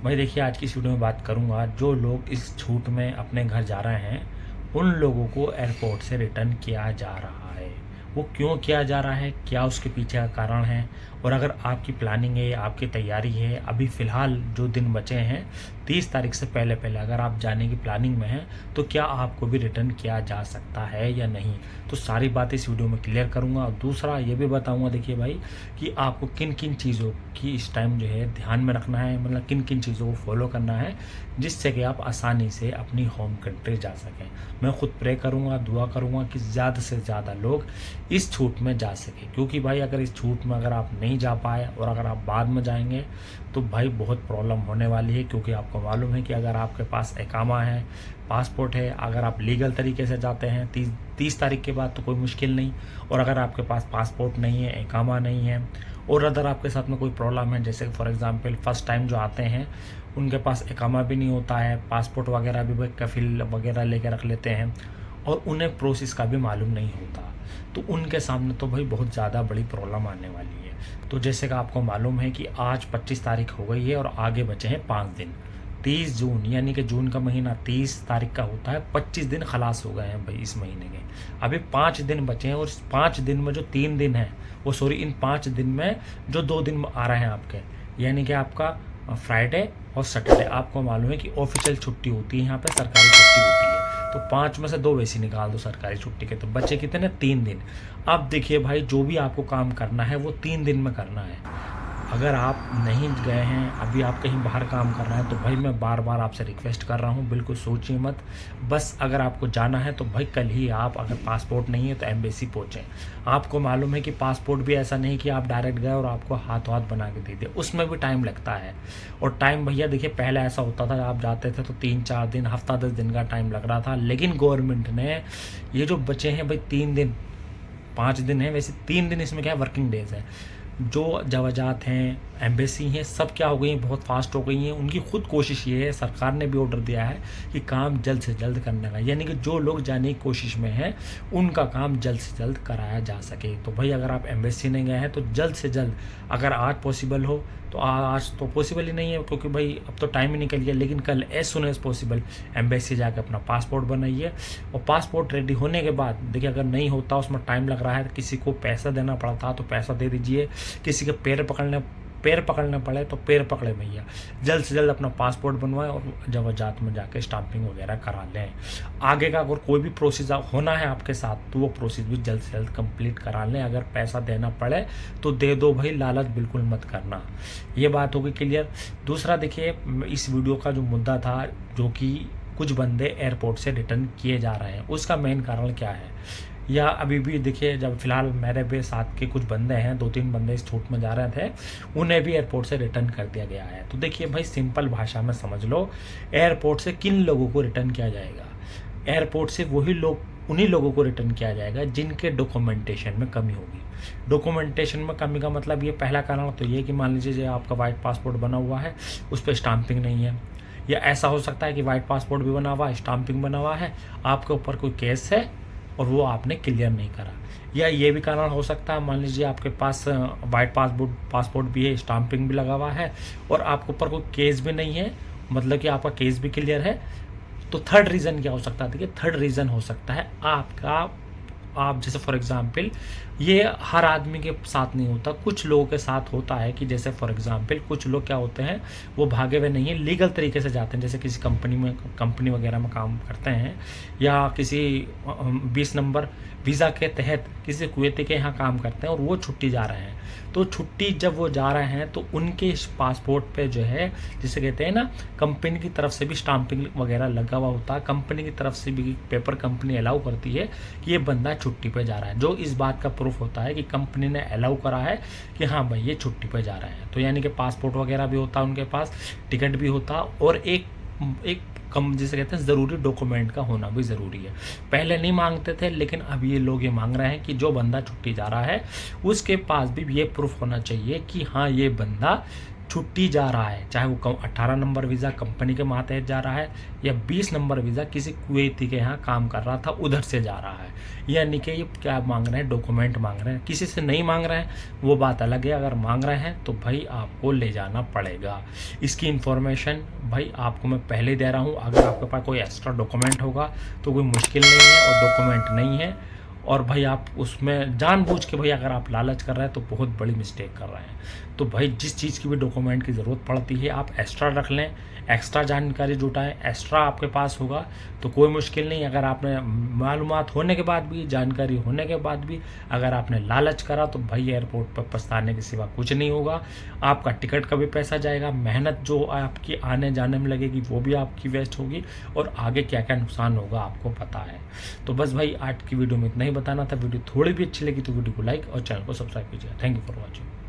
मैं देखिए आज की इस वीडियो में बात करूंगा जो लोग इस छूट में अपने घर जा रहे हैं उन लोगों को एयरपोर्ट से रिटर्न किया जा रहा है। वो क्यों किया जा रहा है, क्या उसके पीछे का कारण है, और अगर आपकी प्लानिंग है, आपकी तैयारी है, अभी फ़िलहाल जो दिन बचे हैं 30 तारीख से पहले पहले अगर आप जाने की प्लानिंग में हैं तो क्या आपको भी रिटर्न किया जा सकता है या नहीं, तो सारी बात इस वीडियो में क्लियर करूंगा। और दूसरा ये भी बताऊंगा देखिए भाई कि आपको किन किन चीज़ों की इस टाइम जो है ध्यान में रखना है, मतलब किन किन चीज़ों को फॉलो करना है जिससे कि आप आसानी से अपनी होम कंट्री जा सकें। मैं खुद प्रे करूंगा, दुआ करूंगा कि ज़्यादा से ज़्यादा लोग इस छूट में जा सकें, क्योंकि भाई अगर इस छूट में अगर आप नहीं जा पाए और अगर आप बाद में जाएंगे तो भाई बहुत प्रॉब्लम होने वाली है। क्योंकि आपको मालूम है कि अगर आपके पास इकामा है, पासपोर्ट है, अगर आप लीगल तरीके से जाते हैं 30 तारीख के बाद तो कोई मुश्किल नहीं, और अगर आपके पास पासपोर्ट नहीं है, इकामा नहीं है, और अगर आपके साथ में कोई प्रॉब्लम है, जैसे फॉर एग्जांपल फर्स्ट टाइम जो आते हैं उनके पास इकामा भी नहीं होता है, पासपोर्ट वगैरह भी भाई कफिल वगैरह लेके रख लेते हैं और उन्हें प्रोसेस का भी मालूम नहीं होता, तो उनके सामने तो भाई बहुत ज़्यादा बड़ी प्रॉब्लम आने वाली है। तो जैसे कि आपको मालूम है कि आज 25 तारीख हो गई है और आगे बचे हैं 5 दिन। 30 जून यानी कि जून का महीना 30 तारीख का होता है, 25 दिन खलास हो गए हैं भाई इस महीने के। अभी 5 दिन बचे हैं और इस 5 दिन में जो 3 दिन हैं वो इन 5 दिन में जो 2 दिन आ रहे हैं आपके, यानी कि आपका फ्राइडे और सैटरडे, आपको मालूम है कि ऑफिशियल छुट्टी होती है, यहाँ पे सरकारी छुट्टी होती है। तो 5 में से 2 वैसे निकाल दो सरकारी छुट्टी के, तो बचे कितने, 3 दिन। अब देखिए भाई जो भी आपको काम करना है वो 3 दिन में करना है। अगर आप नहीं गए हैं, अभी आप कहीं बाहर काम कर रहे हैं, तो भाई मैं बार बार आपसे रिक्वेस्ट कर रहा हूँ, बिल्कुल सोचिए मत। बस अगर आपको जाना है तो भाई कल ही आप, अगर पासपोर्ट नहीं है तो एम्बेसी पहुँचें। आपको मालूम है कि पासपोर्ट भी ऐसा नहीं कि आप डायरेक्ट गए और आपको हाथ हाथ बना के दे दिए, उसमें भी टाइम लगता है। और टाइम भैया देखिए पहले ऐसा होता था, आप जाते थे तो 3-4 दिन, हफ्ता 10 दिन का टाइम लग रहा था, लेकिन गवर्नमेंट ने ये जो बचे हैं भाई 3 दिन, 5 दिन है वैसे, 3 दिन इसमें क्या है, वर्किंग डेज है। जो जवाजात हैं, एम्बेसी हैं, सब क्या हो गई हैं, बहुत फास्ट हो गई हैं। उनकी खुद कोशिश ये है, सरकार ने भी ऑर्डर दिया है कि काम जल्द से जल्द करने का, यानी कि जो लोग जाने की कोशिश में हैं उनका काम जल्द से जल्द कराया जा सके। तो भाई अगर आप एम्बेसी नहीं गए हैं तो जल्द से जल्द, अगर आज पॉसिबल हो तो आज तो पॉसिबल ही नहीं है क्योंकि भाई अब तो टाइम ही निकल गया, लेकिन कल as soon as possible embassy जाकर अपना पासपोर्ट बनाइए। और पासपोर्ट रेडी होने के बाद देखिए अगर नहीं होता, उसमें टाइम लग रहा है, किसी को पैसा देना पड़ता तो पैसा दे दीजिए, किसी के पैर पकड़ने पड़े तो पैर पकड़े भैया, जल्द से जल्द अपना पासपोर्ट बनवाएं और जवाजात में जाके स्टाम्पिंग वगैरह करा लें। आगे का अगर कोई भी प्रोसेस होना है आपके साथ तो वो प्रोसेस भी जल्द से जल्द कंप्लीट करा लें। अगर पैसा देना पड़े तो दे दो भाई, लालच बिल्कुल मत करना। ये बात होगी क्लियर। दूसरा देखिए, इस वीडियो का जो मुद्दा था, जो कि कुछ बंदे एयरपोर्ट से रिटर्न किए जा रहे हैं, उसका मेन कारण क्या है, या अभी भी देखिए जब फिलहाल मेरे भी साथ के कुछ बंदे हैं, 2-3 बंदे इस छूट में जा रहे थे, उन्हें भी एयरपोर्ट से रिटर्न कर दिया गया है। तो देखिए भाई सिंपल भाषा में समझ लो, एयरपोर्ट से किन लोगों को रिटर्न किया जाएगा, एयरपोर्ट से उन्हीं लोगों को रिटर्न किया जाएगा जिनके डॉक्यूमेंटेशन में कमी होगी। डॉक्यूमेंटेशन में कमी का मतलब ये, पहला कारण तो ये कि मान लीजिए आपका वाइट पासपोर्ट बना हुआ है, उस पर स्टाम्पिंग नहीं है, या ऐसा हो सकता है कि वाइट पासपोर्ट भी बना हुआ है, स्टाम्पिंग बना हुआ है, आपके ऊपर कोई केस है और वो आपने क्लियर नहीं करा। या ये भी कारण हो सकता है, मान लीजिए आपके पास वाइट पासपोर्ट भी है, स्टाम्पिंग भी लगा हुआ है और आपके ऊपर कोई केस भी नहीं है, मतलब कि आपका केस भी क्लियर है। तो थर्ड रीज़न क्या हो सकता है, देखिए थर्ड रीज़न हो सकता है आप जैसे फॉर एग्ज़ाम्पल, ये हर आदमी के साथ नहीं होता, कुछ लोगों के साथ होता है कि जैसे फॉर एग्ज़ाम्पल कुछ लोग क्या होते हैं, वो भागे हुए नहीं है, लीगल तरीके से जाते हैं, जैसे किसी कंपनी वगैरह में काम करते हैं, या किसी 20 नंबर वीज़ा के तहत किसी कुवैती के यहाँ काम करते हैं और वो छुट्टी जा रहे हैं। तो छुट्टी जब वो जा रहे हैं तो उनके पासपोर्ट पे जो है, जिसे कहते हैं ना, कंपनी की तरफ से भी स्टाम्पिंग वगैरह लगा हुआ होता है, कंपनी की तरफ से भी पेपर कंपनी अलाउ करती है कि ये बंदा छुट्टी पे जा रहा है, जो इस बात का प्रूफ होता है कि कंपनी ने अलाउ करा है कि हाँ भाई ये छुट्टी पे जा रहे हैं। तो यानी कि पासपोर्ट वगैरह भी होता है उनके पास, टिकट भी होता, और एक कम जिसे कहते हैं ज़रूरी डॉक्यूमेंट का होना भी ज़रूरी है। पहले नहीं मांगते थे, लेकिन अब ये लोग ये मांग रहे हैं कि जो बंदा छुट्टी जा रहा है उसके पास भी ये प्रूफ होना चाहिए कि हाँ ये बंदा छुट्टी जा रहा है, चाहे वो 18 नंबर वीज़ा कंपनी के मातहत जा रहा है या 20 नंबर वीज़ा किसी कुवैती के यहाँ काम कर रहा था उधर से जा रहा है। यानी कि ये क्या मांग रहे हैं, डॉक्यूमेंट मांग रहे हैं। किसी से नहीं मांग रहे हैं वो बात अलग है, अगर मांग रहे हैं तो भाई आपको ले जाना पड़ेगा। इसकी इन्फॉर्मेशन भाई आपको मैं पहले दे रहा हूँ। अगर आपके पास कोई एक्स्ट्रा डॉक्यूमेंट होगा तो कोई मुश्किल नहीं है, और डॉक्यूमेंट नहीं है और भाई आप उसमें जानबूझ के भाई अगर आप लालच कर रहे हैं तो बहुत बड़ी मिस्टेक कर रहे हैं। तो भाई जिस चीज़ की भी डॉक्यूमेंट की ज़रूरत पड़ती है आप एक्स्ट्रा रख लें, एक्स्ट्रा जानकारी जुटाएं, एक्स्ट्रा आपके पास होगा तो कोई मुश्किल नहीं। अगर आपने मालूमात होने के बाद भी, जानकारी होने के बाद भी अगर आपने लालच करा तो भाई एयरपोर्ट पर पछताने के सिवा कुछ नहीं होगा। आपका टिकट का भी पैसा जाएगा, मेहनत जो आपकी आने जाने में लगेगी वो भी आपकी वेस्ट होगी, और आगे क्या क्या नुकसान होगा आपको पता है। तो बस भाई आज की वीडियो में इतना ही बताना था। वीडियो थोड़ी भी अच्छी लगी तो वीडियो को लाइक और चैनल को सब्सक्राइब कीजिए। Thank you for watching.